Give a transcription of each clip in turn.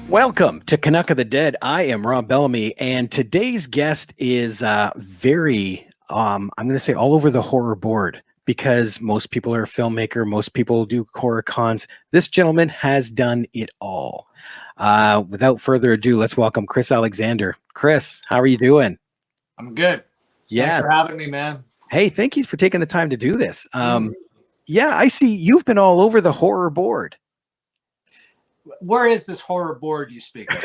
Welcome to Canuck of the Dead. I am Rob Bellamy, and today's guest is I'm going to say all over the horror board because most people are a filmmaker, most people do horror cons. This gentleman has done it all. Without further ado, let's welcome Chris Alexander. Chris, how are you doing? I'm good. Thanks for having me, man. Hey, thank you for taking the time to do this. Yeah, I see you've been all over the horror board. Where is this horror board you speak of?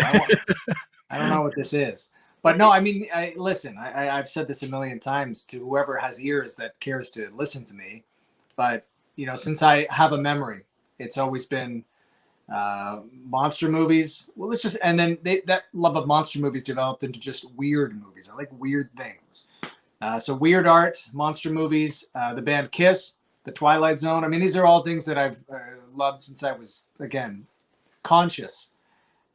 I don't know what this is. But no, I mean, I've said this a million times to whoever has ears that cares to listen to me. But, since I have a memory, it's always been monster movies. Well, and then that love of monster movies developed into just weird movies. I like weird things. So weird art, monster movies, the band Kiss, the Twilight Zone. I mean, these are all things that I've loved since I was, again, conscious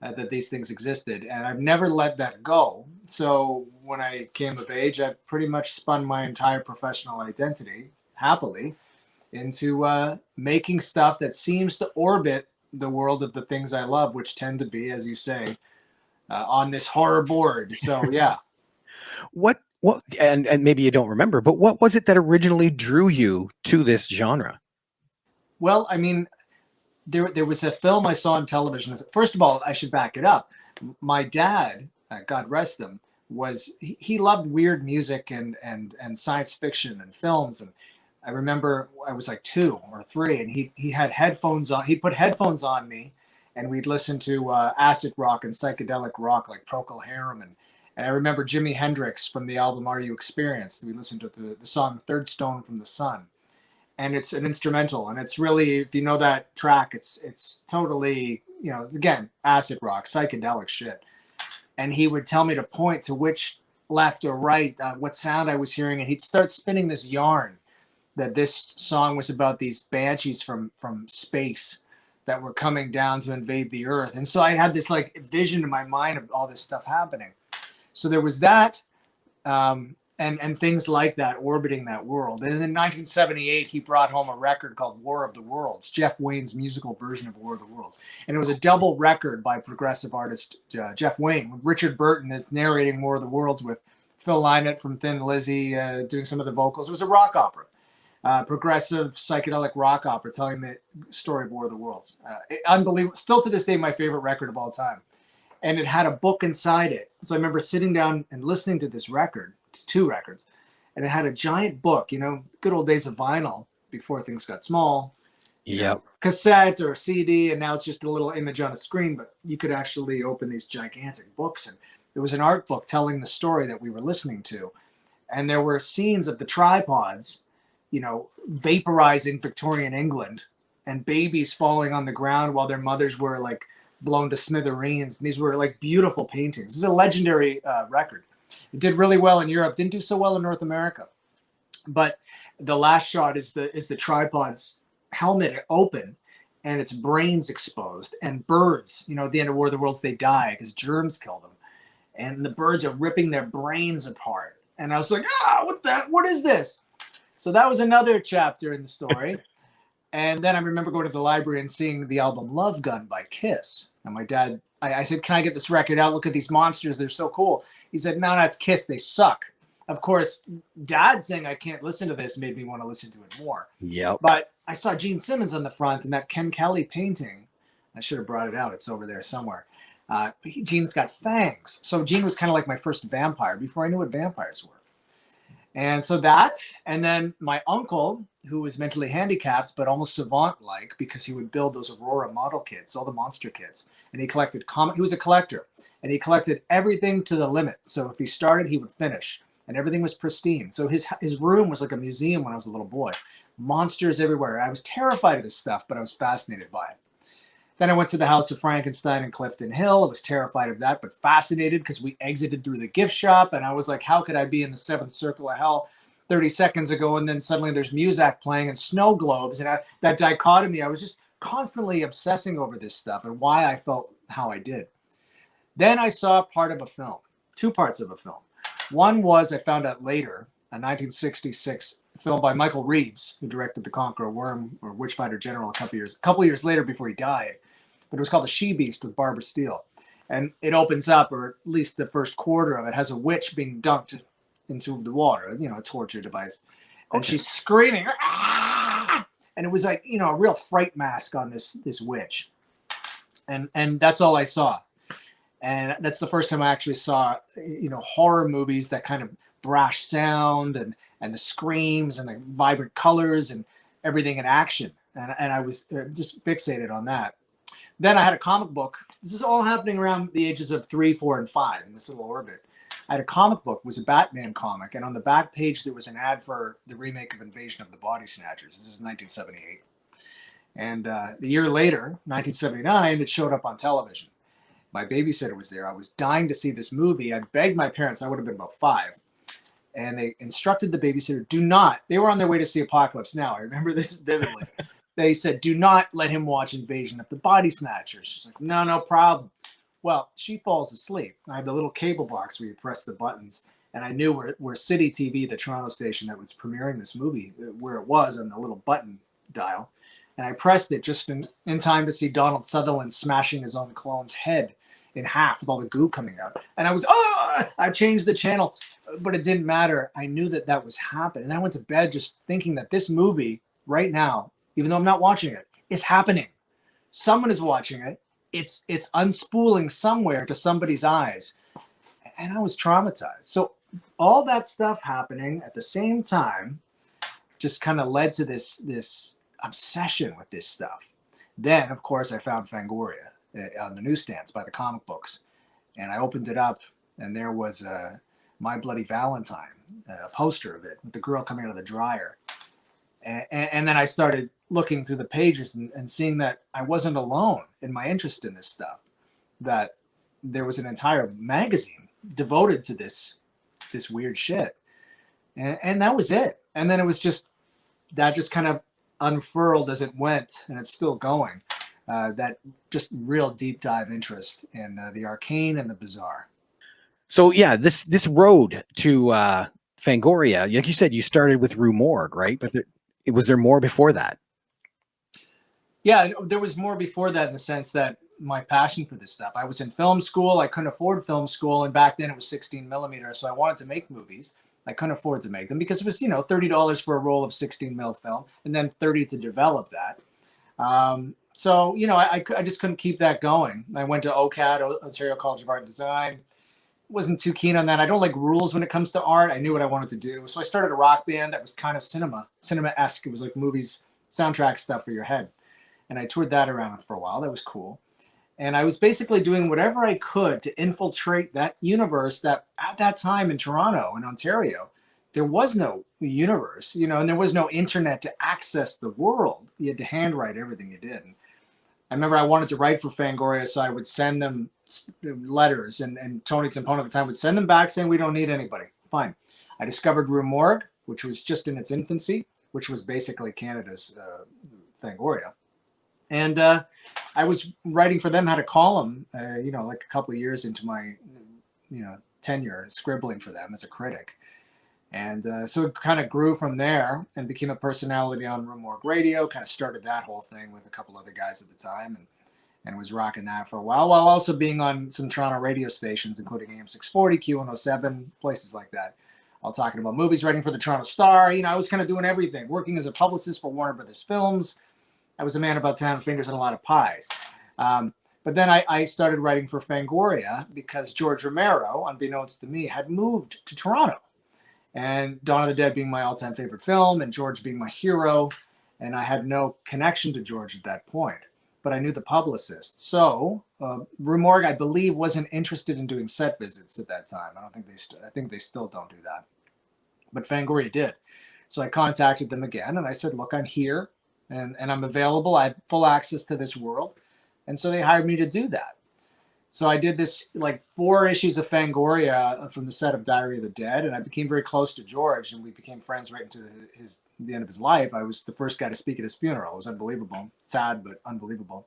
that these things existed, and I've never let that go. So when I came of age, I pretty much spun my entire professional identity happily into making stuff that seems to orbit the world of the things I love, which tend to be, as you say, on this horror board. So yeah. What and maybe you don't remember, but what was it that originally drew you to this genre? Well, I mean, there was a film I saw on television. First of all, I should back it up. My dad, God rest him, he loved weird music and science fiction and films. And I remember I was like 2 or 3, and he had headphones on. He put headphones on me, and we'd listen to acid rock and psychedelic rock like Procol Harum. And I remember Jimi Hendrix from the album Are You Experienced? We listened to the song Third Stone from the Sun. And it's an instrumental, and it's really, if you know that track, it's totally, again, acid rock, psychedelic shit. And he would tell me to point to which left or right, what sound I was hearing, and he'd start spinning this yarn that this song was about these banshees from space that were coming down to invade the earth. And so I had this like vision in my mind of all this stuff happening. So there was that. And things like that orbiting that world. And in 1978, he brought home a record called War of the Worlds, Jeff Wayne's musical version of War of the Worlds. And it was a double record by progressive artist Jeff Wayne. Richard Burton is narrating War of the Worlds with Phil Lynott from Thin Lizzy doing some of the vocals. It was a rock opera, progressive psychedelic rock opera telling the story of War of the Worlds. Unbelievable. Still to this day, my favorite record of all time. And it had a book inside it. So I remember sitting down and listening to this record, 2 records, and it had a giant book, good old days of vinyl before things got small. Cassette or CD, and now it's just a little image on a screen, but you could actually open these gigantic books, and there was an art book telling the story that we were listening to. And there were scenes of the tripods, vaporizing Victorian England, and babies falling on the ground while their mothers were like blown to smithereens. And these were like beautiful paintings. This is a legendary record. It did really well in Europe, didn't do so well in North America. But the last shot is the tripod's helmet open and its brains exposed, and birds, at the end of War of the Worlds, they die because germs kill them. And the birds are ripping their brains apart. And I was like, what is this? So that was another chapter in the story. And then I remember going to the library and seeing the album Love Gun by Kiss. And my dad, I said, can I get this record out? Look at these monsters. They're so cool. He said, no, it's Kiss. They suck. Of course, Dad saying I can't listen to this made me want to listen to it more. Yep. But I saw Gene Simmons on the front and that Ken Kelly painting. I should have brought it out. It's over there somewhere. Gene's got fangs. So Gene was kind of like my first vampire before I knew what vampires were. And so that, and then my uncle, who was mentally handicapped, but almost savant-like, because he would build those Aurora model kits, all the monster kits. And he collected he was a collector, and he collected everything to the limit. So if he started, he would finish, and everything was pristine. So his room was like a museum when I was a little boy. Monsters everywhere. I was terrified of this stuff, but I was fascinated by it. Then I went to the House of Frankenstein in Clifton Hill. I was terrified of that, but fascinated because we exited through the gift shop. And I was like, how could I be in the 7th circle of hell 30 seconds ago? And then suddenly there's Muzak playing and snow globes. And that dichotomy, I was just constantly obsessing over this stuff and why I felt how I did. Then I saw part of a film, 2 parts of a film. One was, I found out later, a 1966 film by Michael Reeves, who directed The Conqueror Worm or Witchfinder General a couple years later before he died. But it was called The She-Beast with Barbara Steele. And it opens up, or at least the first quarter of it has a witch being dunked into the water, you know, a torture device. And Okay. she's screaming, "Ah!" And it was like, you know, a real fright mask on this witch. And that's all I saw. And that's the first time I actually saw, you know, horror movies, that kind of brash sound and the screams and the vibrant colors and everything in action. And I was just fixated on that. Then I had a comic book. This is all happening around the ages of 3, 4, and 5 in this little orbit. I had a comic book. It was a Batman comic, and on the back page there was an ad for the remake of Invasion of the Body Snatchers. This is 1978, and the year later, 1979, it showed up on television. My babysitter was there. I was dying to see this movie. I begged my parents. I would have been about 5, and they instructed the babysitter, do not. They were on their way to see Apocalypse Now. I remember this vividly. They said, do not let him watch Invasion of the Body Snatchers. She's like, no, no problem. Well, she falls asleep. I had the little cable box where you press the buttons, and I knew where City TV, the Toronto station that was premiering this movie, where it was on the little button dial. And I pressed it just in time to see Donald Sutherland smashing his own clone's head in half with all the goo coming out. And I was, I changed the channel, but it didn't matter. I knew that was happening. And I went to bed just thinking that this movie right now, even though I'm not watching it, is happening. Someone is watching it. It's unspooling somewhere to somebody's eyes. And I was traumatized. So all that stuff happening at the same time just kind of led to this obsession with this stuff. Then, of course, I found Fangoria on the newsstands by the comic books. And I opened it up, and there was My Bloody Valentine, a poster of it with the girl coming out of the dryer. And then I started looking through the pages and seeing that I wasn't alone in my interest in this stuff, that there was an entire magazine devoted to this weird shit. And that was it. And then it was just kind of unfurled as it went, and it's still going. That just real deep dive interest in the arcane and the bizarre. So yeah, this road to Fangoria, like you said, you started with Rue Morgue, right? But was there more before that? Yeah, there was more before that, in the sense that my passion for this stuff. I was in film school. I couldn't afford film school, and back then it was 16 millimeter. So I wanted to make movies. I couldn't afford to make them because it was, $30 for a roll of 16 mil film, and then 30 to develop that. So I just couldn't keep that going. I went to OCAD, Ontario College of Art and Design. Wasn't too keen on that. I don't like rules when it comes to art. I knew what I wanted to do, so I started a rock band that was kind of cinema-esque. It was like movies, soundtrack stuff for your head. And I toured that around for a while. That was cool. And I was basically doing whatever I could to infiltrate that universe that at that time in Toronto and Ontario, there was no universe, and there was no internet to access the world. You had to handwrite everything you did. And I remember I wanted to write for Fangoria, so I would send them letters, and Tony Timpone at the time would send them back saying, we don't need anybody. Fine. I discovered Rue Morgue, which was just in its infancy, which was basically Canada's Fangoria. And I was writing for them, had a column, like a couple of years into my, tenure, scribbling for them as a critic. And so it kind of grew from there and became a personality on Rue Morgue Radio, kind of started that whole thing with a couple other guys at the time, and was rocking that for a while also being on some Toronto radio stations, including AM 640, Q107, places like that. All talking about movies, writing for the Toronto Star. I was kind of doing everything, working as a publicist for Warner Brothers Films. I was a man about town, fingers and a lot of pies. But then I started writing for Fangoria because George Romero, unbeknownst to me, had moved to Toronto. And Dawn of the Dead being my all-time favorite film, and George being my hero. And I had no connection to George at that point, but I knew the publicist. So Rue Morgue, I believe, wasn't interested in doing set visits at that time. I think they still don't do that. But Fangoria did. So I contacted them again, and I said, look, I'm here. And I'm available. I have full access to this world. And so they hired me to do that. So I did this, like 4 issues of Fangoria from the set of Diary of the Dead. And I became very close to George, and we became friends right into the end of his life. I was the first guy to speak at his funeral. It was unbelievable. Sad, but unbelievable.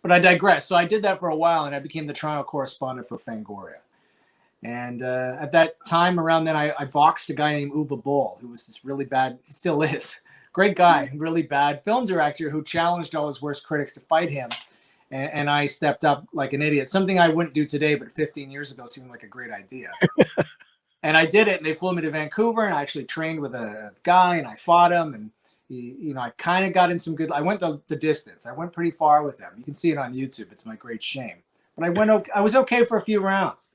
But I digress. So I did that for a while, and I became the Toronto correspondent for Fangoria. And at that time around then, I boxed a guy named Uwe Boll, who was this really bad, he still is, great guy, really bad film director who challenged all his worst critics to fight him. and I stepped up like an idiot. Something I wouldn't do today, but 15 years ago seemed like a great idea. And I did it, and they flew me to Vancouver, and I actually trained with a guy, and I fought him, and I kind of got in some good. I went the distance. I went pretty far with him. You can see it on YouTube. It's my great shame. But I was okay for a few rounds,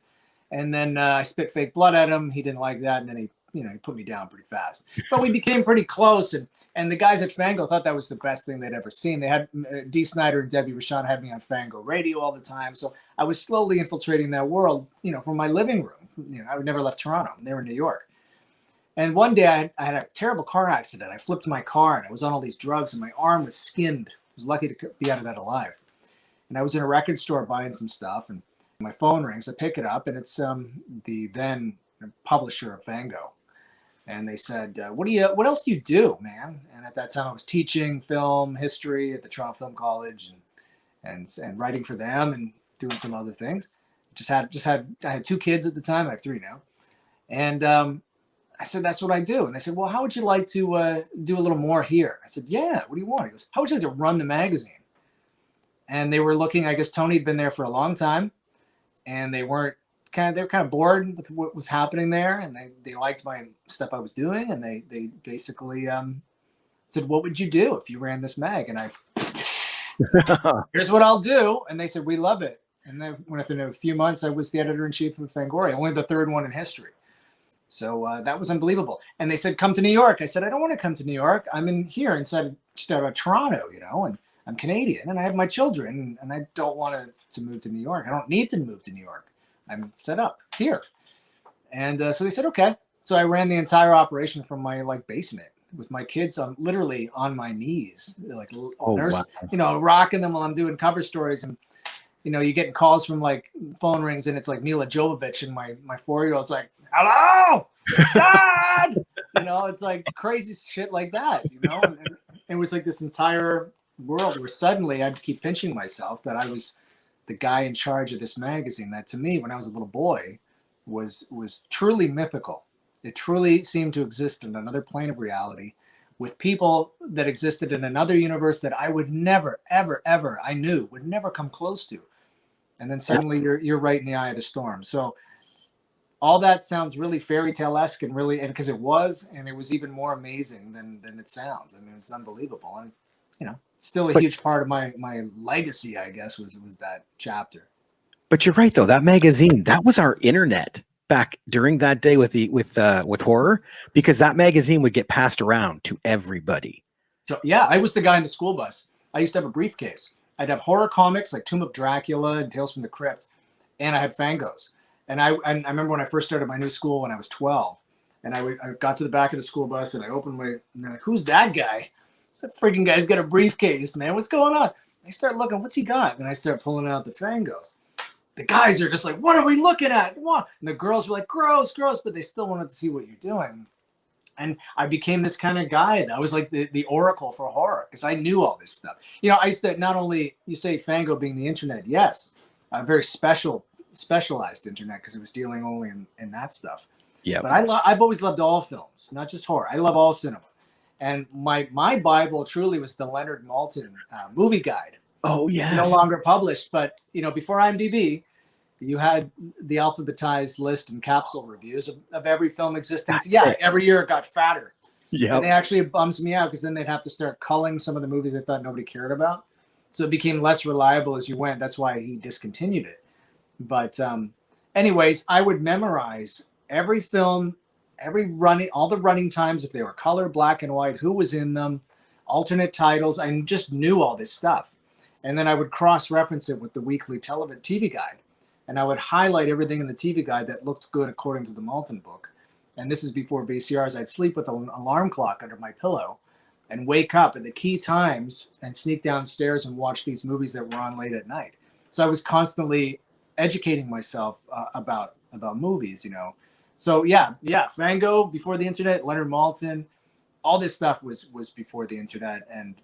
and then I spit fake blood at him. He didn't like that, and then he put me down pretty fast. But we became pretty close, and the guys at Fango thought that was the best thing they'd ever seen. They had Dee Snider and Debbie Rochon had me on Fango radio all the time, so I was slowly infiltrating that world, from my living room. I would never left Toronto. They were in New York. And one day I had a terrible car accident. I flipped my car, and I was on all these drugs, and my arm was skinned. I was lucky to be out of that alive. And I was in a record store buying some stuff, and my phone rings. I pick it up, and it's the then publisher of Fango. And they said, what else do you do, man? And at that time I was teaching film history at the Toronto Film College and writing for them and doing some other things. I had 2 kids at the time. I have 3 now. And I said, that's what I do. And they said, well, how would you like to do a little more here? I said, yeah, what do you want? He goes, how would you like to run the magazine? And they were looking, I guess Tony had been there for a long time, and they were kind of bored with what was happening there, and they liked my stuff I was doing, and they basically said, what would you do if you ran this mag? And I, here's what I'll do. And they said, we love it. And then within a few months, I was the editor-in-chief of Fangoria, only the 3rd one in history. So that was unbelievable. And they said, come to New York. I said, I don't want to come to New York. I'm in here inside just out of Toronto, and I'm Canadian, and I have my children, and I don't want to move to New York. I don't need to move to New York. I'm set up here. And so they said, okay. So I ran the entire operation from my basement with my kids literally on my knees, wow. Rocking them while I'm doing cover stories. And, you get calls from phone rings, and it's like Mila Jovovich, and my 4-year-old's like, hello, Dad. It's like crazy shit like that, and it was like this entire world where suddenly I'd keep pinching myself that I was the guy in charge of this magazine that to me, when I was a little boy, was truly mythical. It truly seemed to exist in another plane of reality with people that existed in another universe that I would never, ever, ever, I knew would never come close to. And then suddenly you're right in the eye of the storm. So all that sounds really fairy tale-esque and because it was even more amazing than it sounds. I mean, it's unbelievable. And, still a huge part of my legacy, I guess, was that chapter. But you're right, though. That magazine, that was our internet back during that day with horror, because that magazine would get passed around to everybody. So yeah, I was the guy in the school bus. I used to have a briefcase. I'd have horror comics like Tomb of Dracula and Tales from the Crypt, and I had Fangos. And I remember when I first started my new school when I was 12, and I got to the back of the school bus, and I opened and they're like, who's that guy? That freaking guy's got a briefcase, man. What's going on? They start looking, what's he got? And I start pulling out the Fangos. The guys are just like, what are we looking at? What? And the girls were like, gross, but they still wanted to see what you're doing. And I became this kind of guy. I was like the oracle for horror because I knew all this stuff. I used to not only, you say Fango being the internet, yes, a very specialized internet because it was dealing only in that stuff. Yeah. But I've always loved all films, not just horror. I love all cinema. And my Bible truly was the Leonard Maltin movie guide. Oh, yes. No longer published, but before IMDb, you had the alphabetized list and capsule reviews of every film existing. Yeah, every year it got fatter. Yeah. And it bums me out because then they'd have to start culling some of the movies they thought nobody cared about. So it became less reliable as you went. That's why he discontinued it. But anyways, I would memorize every film, all the running times, if they were color, black and white, who was in them, alternate titles. I just knew all this stuff. And then I would cross-reference it with the weekly TV guide. And I would highlight everything in the TV guide that looked good according to the Maltin book. And this is before VCRs. I'd sleep with an alarm clock under my pillow and wake up at the key times and sneak downstairs and watch these movies that were on late at night. So I was constantly educating myself about movies, So yeah, Fango before the internet, Leonard Maltin, all this stuff was before the internet, and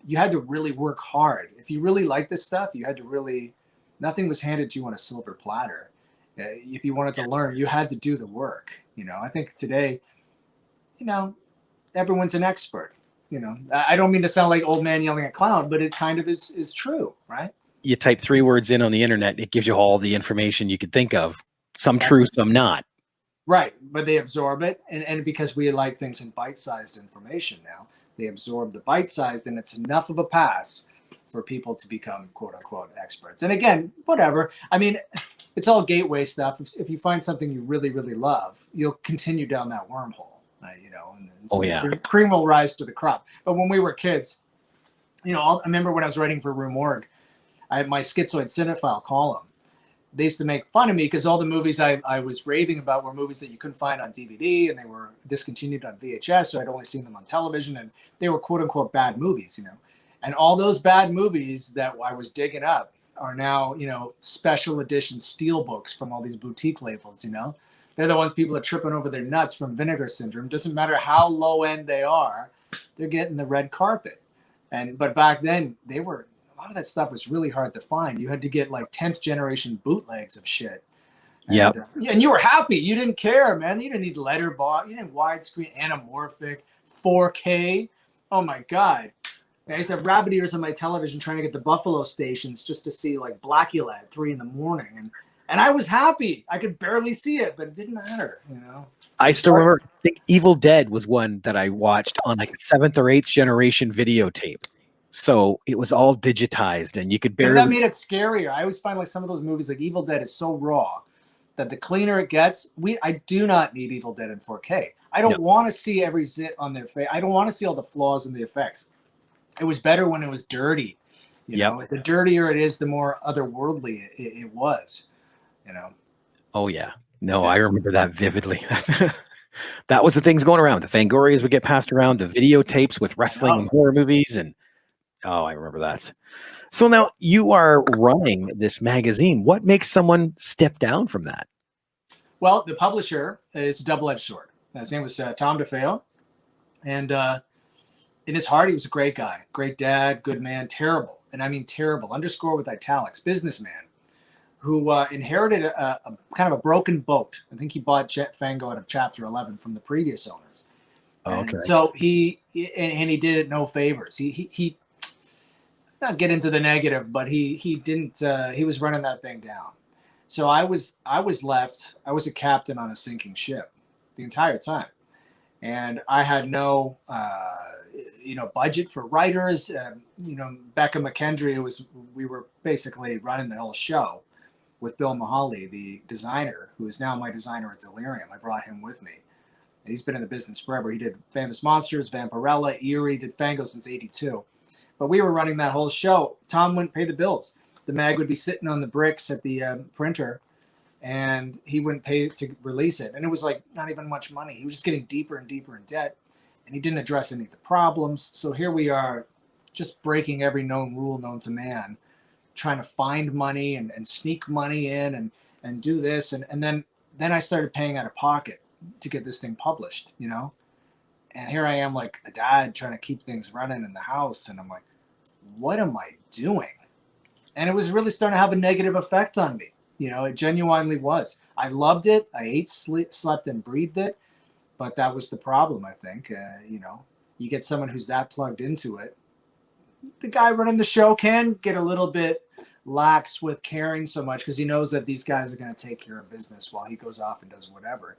you had to really work hard. If you really liked this stuff, you had to really, nothing was handed to you on a silver platter. If you wanted to learn, you had to do the work. I think today, everyone's an expert. I don't mean to sound like old man yelling at clown, but it kind of is true, right? you type 3 words in on the internet, it gives you all the information you could think of. Some That's true, it. some not. Right, but they absorb it, and because we like things in bite-sized information now, they absorb the bite-sized, and it's enough of a pass for people to become quote-unquote experts. And again, whatever. I mean, it's all gateway stuff. If you find something you really, really love, you'll continue down that wormhole, and Oh, yeah. cream will rise to the crop. But when we were kids, I remember when I was writing for Rue Morgue, I had my Schizoid Cinephile column. They used to make fun of me because all the movies I was raving about were movies that you couldn't find on DVD, and they were discontinued on VHS, so I'd only seen them on television, and they were quote unquote bad movies, And all those bad movies that I was digging up are now, special edition steel books from all these boutique labels, They're the ones people are tripping over their nuts from Vinegar Syndrome. Doesn't matter how low end they are, they're getting the red carpet. But back then, a lot of that stuff was really hard to find. You had to get like 10th generation bootlegs of shit. Yep. And you were happy. You didn't care, man. You didn't need letterbox. You didn't widescreen, anamorphic, 4K. Oh my God. I used to have rabbit ears on my television trying to get the Buffalo stations just to see like Blackula at 3 a.m. And I was happy. I could barely see it, but it didn't matter, I still remember, I think Evil Dead was one that I watched on like 7th or 8th generation videotape. So it was all digitized and you could barely. But that made it scarier. I always find like some of those movies like Evil Dead is so raw that the cleaner it gets, I do not need Evil Dead in 4K. I don't want to see every zit on their face. I don't want to see all the flaws in the effects. It was better when it was dirty. The dirtier it is, the more otherworldly it was, Oh, yeah. No, I remember that vividly. That was the things going around. The Fangorias would get passed around, the videotapes with wrestling and horror movies. And I remember that. So now you are running this magazine. What makes someone step down from that? Well, the publisher is a double-edged sword. His name was Tom DeFeo. And in his heart, he was a great guy, great dad, good man, terrible. And I mean terrible, underscore with italics, businessman, who inherited a kind of a broken boat. I think he bought Fango out of Chapter 11 from the previous owners. Okay. So he did it no favors. He not get into the negative, but he didn't. He was running that thing down. So I was left. I was a captain on a sinking ship the entire time, and I had no budget for writers. Becca McKendry we were basically running the whole show with Bill Mahaly, the designer, who is now my designer at Delirium. I brought him with me. He's been in the business forever. He did Famous Monsters, Vampirella, Eerie, did Fango since '82. But we were running that whole show. Tom wouldn't pay the bills. The mag would be sitting on the bricks at the printer, and he wouldn't pay to release it. And it was like not even much money. He was just getting deeper and deeper in debt, and he didn't address any of the problems. So here we are, just breaking every known rule known to man, trying to find money and sneak money in and do this. And then I started paying out of pocket to get this thing published, And here I am like a dad trying to keep things running in the house. And I'm like, what am I doing? And it was really starting to have a negative effect on me. It genuinely was. I loved it. I ate, slept, and breathed it. But that was the problem, I think. You get someone who's that plugged into it. The guy running the show can get a little bit lax with caring so much because he knows that these guys are going to take care of business while he goes off and does whatever.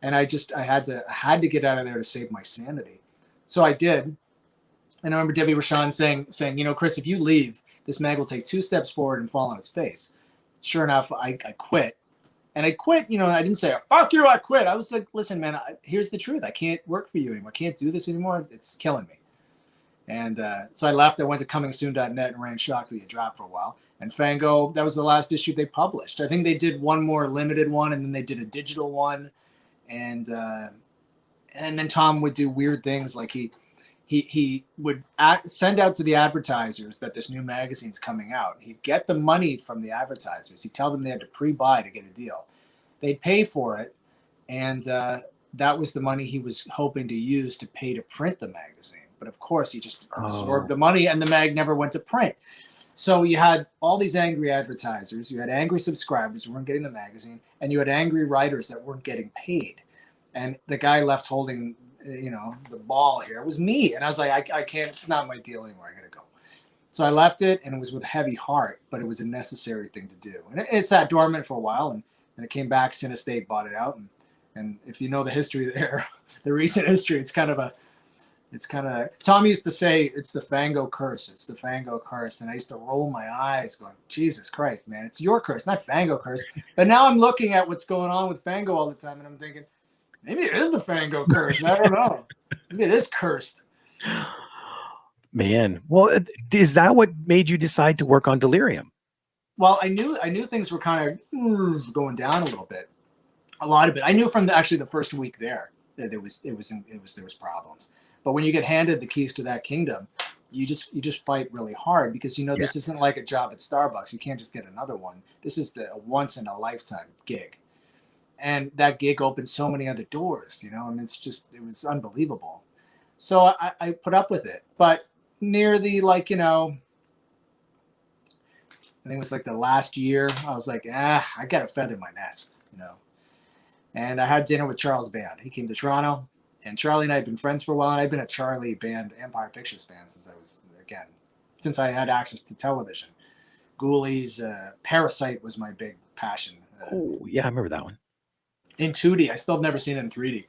And I had to get out of there to save my sanity. So I did. And I remember Debbie Rochon saying, Chris, if you leave, this mag will take 2 steps forward and fall on its face. Sure enough, I quit. And I quit, I didn't say, fuck you, I quit. I was like, listen, man, here's the truth. I can't work for you anymore. I can't do this anymore. It's killing me. And so I left. I went to comingsoon.net and ran Shock Till You Drop for a while. And Fango, that was the last issue they published. I think they did one more limited one, and then they did a digital one. And then Tom would do weird things like he would send out to the advertisers that this new magazine's coming out. He'd get the money from the advertisers. He'd tell them they had to pre-buy to get a deal. They'd pay for it, and that was the money he was hoping to use to pay to print the magazine. But of course, he just absorbed the money, and the mag never went to print. So you had all these angry advertisers, you had angry subscribers who weren't getting the magazine, and you had angry writers that weren't getting paid. And the guy left holding, the ball here was me. And I was like, I can't, it's not my deal anymore. I got to go. So I left it, and it was with a heavy heart, but it was a necessary thing to do. And it sat dormant for a while, and it came back. Cinestate bought it out, and if you know the history there, the recent history, it's kind of Tom used to say it's the Fango curse. It's the Fango curse. And I used to roll my eyes going, Jesus Christ, man, it's your curse, not Fango curse. But now I'm looking at what's going on with Fango all the time, and I'm thinking, maybe it is the Fango curse. I don't know. Maybe it is cursed. Man, well, is that what made you decide to work on Delirium? Well, I knew things were kind of going down a little bit, a lot of it. I knew from actually the first week there that there was problems. But when you get handed the keys to that kingdom, you just fight really hard, because this isn't like a job at Starbucks. You can't just get another one. This is a once in a lifetime gig, and that gig opened so many other doors. And it was unbelievable. So I put up with it, but near the I think it was like the last year, I was like, I got to feather my nest, And I had dinner with Charles Band. He came to Toronto, and Charlie and I had been friends for a while. And I've been a Charlie Band Empire Pictures fan since I had access to television. Ghoulies, Parasite was my big passion. Oh, yeah, I remember that one. In 2D. I still have never seen it in 3D.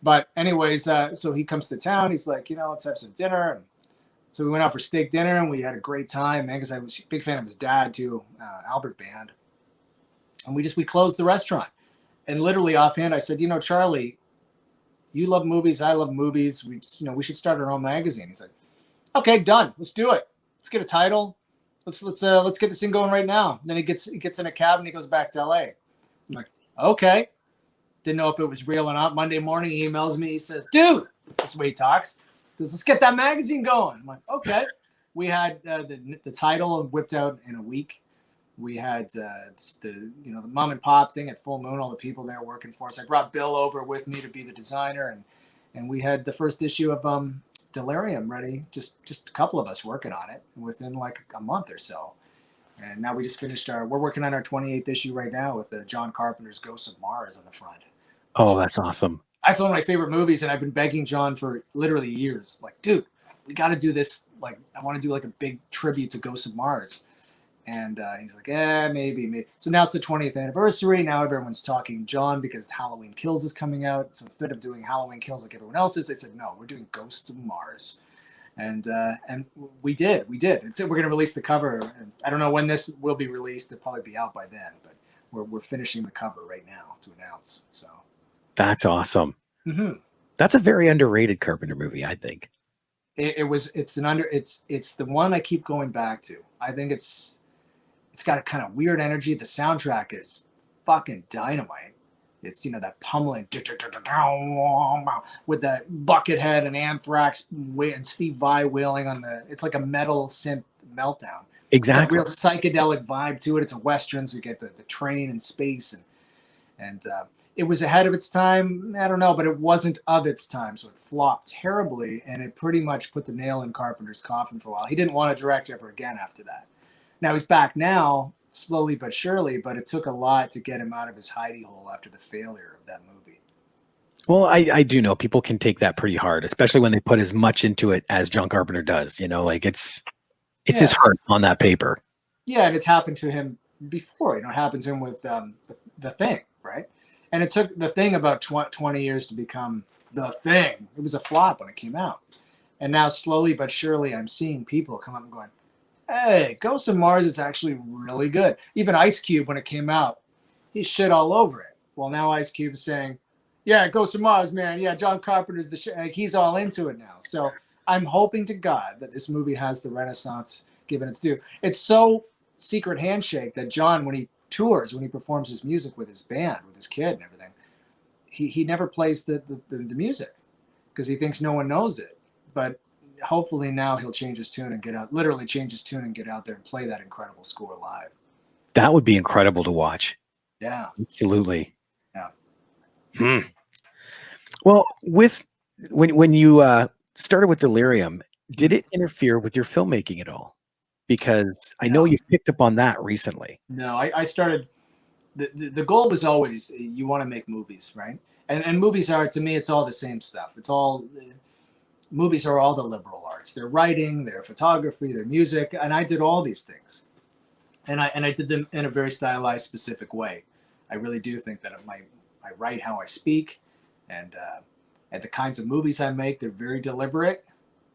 But anyways, so he comes to town. He's like, let's have some dinner. And so we went out for steak dinner, and we had a great time, man, because I was a big fan of his dad too, Albert Band. And we closed the restaurant. And literally offhand, I said, Charlie, you love movies, I love movies. We should start our own magazine. He's like, okay, done. Let's do it. Let's get a title. Let's get this thing going right now. And then he gets in a cab and he goes back to LA. I'm like, okay. Didn't know if it was real or not. Monday morning, he emails me. He says, dude, this is the way he talks. He goes, let's get that magazine going. I'm like, okay. We had the title whipped out in a week. We had the mom and pop thing at Full Moon, all the people there working for us. I brought Bill over with me to be the designer, and we had the first issue of Delirium ready, just a couple of us working on it within like a month or so. And now we just finished we're working on our 28th issue right now with John Carpenter's Ghosts of Mars on the front. Oh, that's awesome. That's one of my favorite movies, and I've been begging John for literally years. Like, dude, we got to do this. Like, I want to do like a big tribute to Ghosts of Mars. And he's like, maybe. So now it's the 20th anniversary. Now everyone's talking John because Halloween Kills is coming out. So instead of doing Halloween Kills like everyone else is, they said, no, we're doing Ghosts of Mars. And we did. We're going to release the cover. And I don't know when this will be released. It'll probably be out by then. But we're finishing the cover right now to announce. So that's awesome. Mm-hmm. That's a very underrated Carpenter movie, I think. It's the one I keep going back to. I think it's got a kind of weird energy. The soundtrack is fucking dynamite. It's, that pummeling with the Buckethead and Anthrax and Steve Vai wailing on it's like a metal synth meltdown. Exactly. Real psychedelic vibe to it. It's a Western, so you get the train and space, and it was ahead of its time. I don't know, but it wasn't of its time, so it flopped terribly, and it pretty much put the nail in Carpenter's coffin for a while. He didn't want to direct ever again after that. Now he's back now, slowly but surely, but it took a lot to get him out of his hidey hole after the failure of that movie. Well, I do know people can take that pretty hard, especially when they put as much into it as John Carpenter does. Like it's his heart on that paper. Yeah, and it's happened to him before. It happened to him with The Thing, right? And it took The Thing about 20 years to become The Thing. It was a flop when it came out. And now slowly but surely I'm seeing people come up and going, hey, Ghosts of Mars is actually really good. Even Ice Cube, when it came out, he shit all over it. Well, now Ice Cube is saying, yeah, Ghosts of Mars, man. Yeah, John Carpenter's the shit. Like, he's all into it now. So I'm hoping to God that this movie has the renaissance given its due. It's so secret handshake that John, when he tours, when he performs his music with his band, with his kid and everything, he never plays the music because he thinks no one knows it. But hopefully now he'll change his tune and get out there and play that incredible score live. That would be incredible to watch. Yeah, absolutely. Yeah. Well, when you started with Delirium, did it interfere with your filmmaking at all? Because I know you've picked up on that recently. No, I started. The goal was always you want to make movies, right? And movies are, to me, it's all the same stuff. It's all movies are all the liberal arts. They're writing, they're photography, they're music, and I did all these things. And I did them in a very stylized, specific way. I really do think that I write how I speak, and the kinds of movies I make, they're very deliberate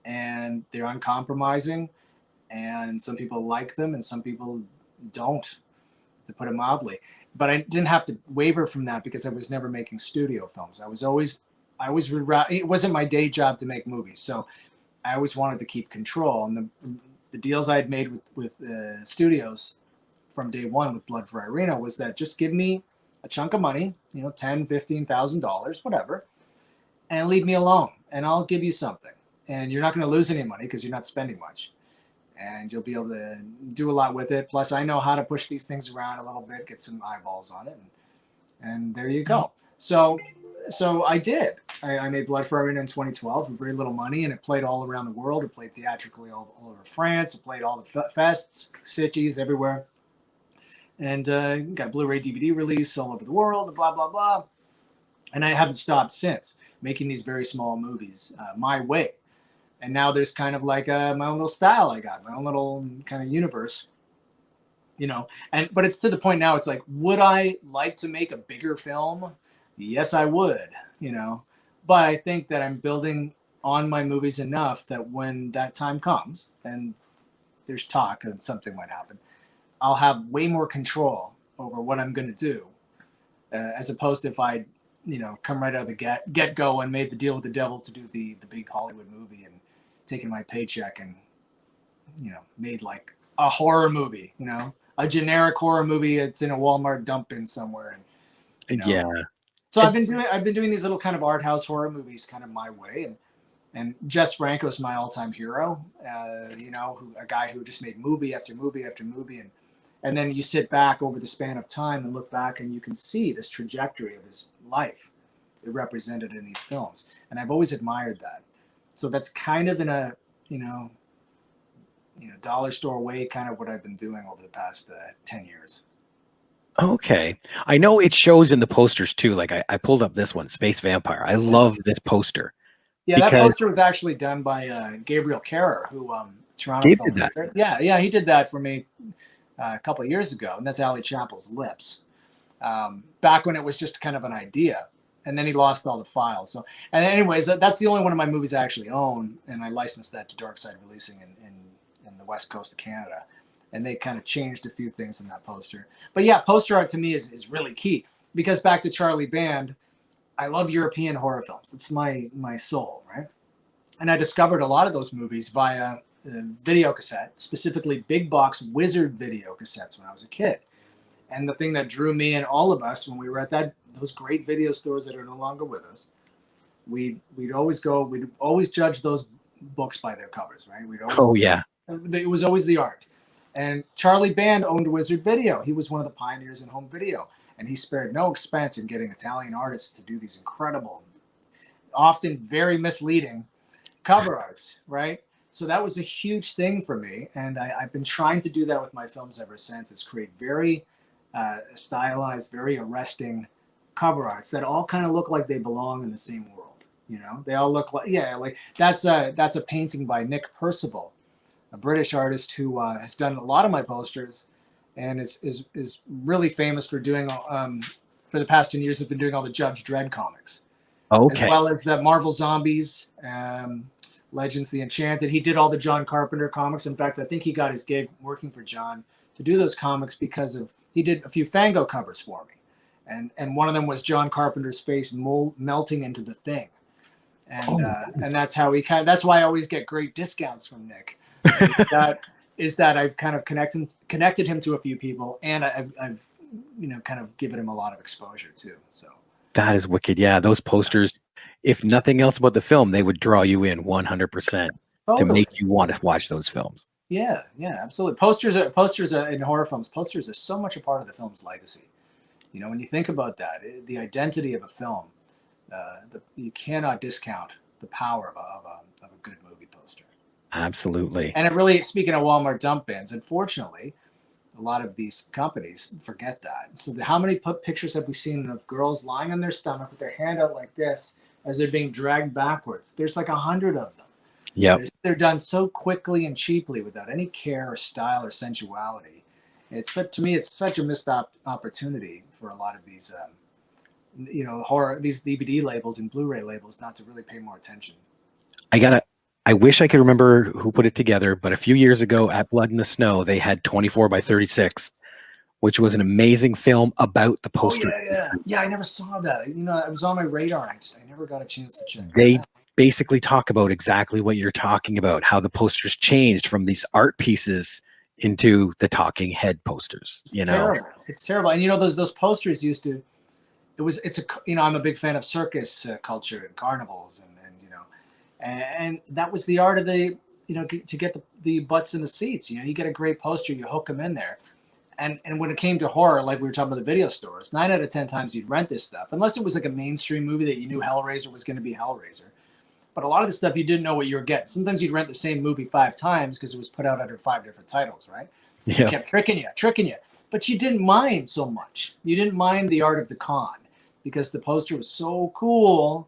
and they're uncompromising. And some people like them, and some people don't, to put it mildly. But I didn't have to waver from that because I was never making studio films. I always would. It wasn't my day job to make movies, so I always wanted to keep control. And the deals I had made with studios from day one with Blood for Irina was that just give me a chunk of money, $10,000, $15,000, whatever, and leave me alone, and I'll give you something. And you're not going to lose any money because you're not spending much, and you'll be able to do a lot with it. Plus, I know how to push these things around a little bit, get some eyeballs on it, and there you go. So I did. I made Blood for Irina in 2012 for very little money, and it played all around the world. It played theatrically all over France. It played all the fests, Sitges, everywhere. And got Blu-ray DVD release all over the world, and blah, blah, blah. And I haven't stopped since, making these very small movies my way. And now there's kind of like my own little style I got, my own little kind of universe, but it's to the point now, it's like, would I like to make a bigger film? Yes, I would, but I think that I'm building on my movies enough that when that time comes, and there's talk that something might happen, I'll have way more control over what I'm going to do, as opposed to if I, come right out of the get-go and made the deal with the devil to do the big Hollywood movie and taking my paycheck and, made like a horror movie, a generic horror movie. It's in a Walmart dump bin somewhere. And, Yeah. So I've been doing these little kind of art house horror movies kind of my way. And Jess Franco's my all-time hero, a guy who just made movie after movie after movie. And then you sit back over the span of time and look back, and you can see this trajectory of his life represented in these films. And I've always admired that. So that's kind of in a, dollar store way, kind of what I've been doing over the past 10 years. Okay. I know it shows in the posters too. Like I pulled up this one, Space Vampire. I love this poster. Yeah, that poster was actually done by Gabriel Carrer, who Toronto filmmaker. Yeah, he did that for me a couple of years ago, and that's Ali Chappell's Lips. Back when it was just kind of an idea, and then he lost all the files. So, and anyways, that's the only one of my movies I actually own, and I licensed that to Darkside Releasing in the west coast of Canada, and they kind of changed a few things in that poster. But yeah, poster art to me is really key, because back to Charlie Band, I love European horror films. It's my soul, right? And I discovered a lot of those movies via video cassette, specifically big box Wizard video cassettes when I was a kid. And the thing that drew me and all of us when we were at those great video stores that are no longer with us, we'd always judge those books by their covers, right? It was always the art. And Charlie Band owned Wizard Video. He was one of the pioneers in home video. And he spared no expense in getting Italian artists to do these incredible, often very misleading cover arts, right? So that was a huge thing for me. And I've been trying to do that with my films ever since, is create very stylized, very arresting cover arts that all kind of look like they belong in the same world. They all look like that's a painting by Nick Percival, a British artist who has done a lot of my posters, and is really famous for doing for the past 10 years has been doing all the Judge Dredd comics, as well as the Marvel Zombies, Legends, The Enchanted. He did all the John Carpenter comics. In fact, I think he got his gig working for John to do those comics because he did a few Fango covers for me, and one of them was John Carpenter's face melting into the Thing, and that's how that's why I always get great discounts from Nick. Is that I've kind of connected him to a few people, and I've kind of given him a lot of exposure too. So that is wicked. Yeah, those posters, if nothing else about the film, they would draw you in 100% to make you want to watch those films. Yeah, absolutely. Posters in horror films. Posters are so much a part of the film's legacy. When you think about that, the identity of a film, you cannot discount the power of a good movie poster. Absolutely. And it really, speaking of Walmart dump bins, unfortunately, a lot of these companies forget that. So how many pictures have we seen of girls lying on their stomach with their hand out like this as they're being dragged backwards? There's like 100 of them. Yep. They're done so quickly and cheaply without any care or style or sensuality. To me, it's such a missed opportunity for a lot of these, horror, these DVD labels and Blu-ray labels, not to really pay more attention. I wish I could remember who put it together, but a few years ago at Blood in the Snow, they had 24 by 36, which was an amazing film about the Oh poster. yeah. I never saw that. You know, it was on my radar. I never got a chance to check. They basically talk about exactly what you're talking about, how the posters changed from these art pieces into the talking head posters. Terrible. It's terrible. And those posters used to. I'm a big fan of circus culture and carnivals, and that was the art of to get the butts in the seats. You get a great poster, you hook them in there. And when it came to horror, like we were talking about the video stores, 9 out of 10 times you'd rent this stuff, unless it was like a mainstream movie that you knew Hellraiser was going to be Hellraiser. But a lot of the stuff you didn't know what you were getting. Sometimes you'd rent the same movie 5 times because it was put out under 5 different titles, right? Yeah. It kept tricking you. But you didn't mind so much. You didn't mind the art of the con because the poster was so cool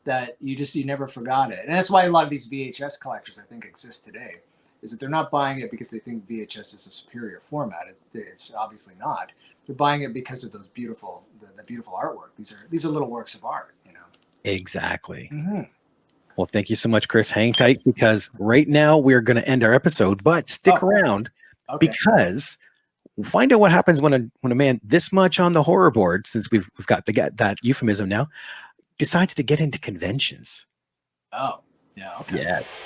that you never forgot it. And that's why a lot of these VHS collectors, I think, exist today, is that they're not buying it because they think VHS is a superior format. It's obviously not. They're buying it because of those beautiful artwork. These are little works of art, Exactly. Mm-hmm. Well, thank you so much, Chris. Hang tight, because right now we're going to end our episode, but stick around because we'll find out what happens when a man this much on the horror board, since we've got that euphemism now, decides to get into conventions. Oh, yeah. Okay. Yes.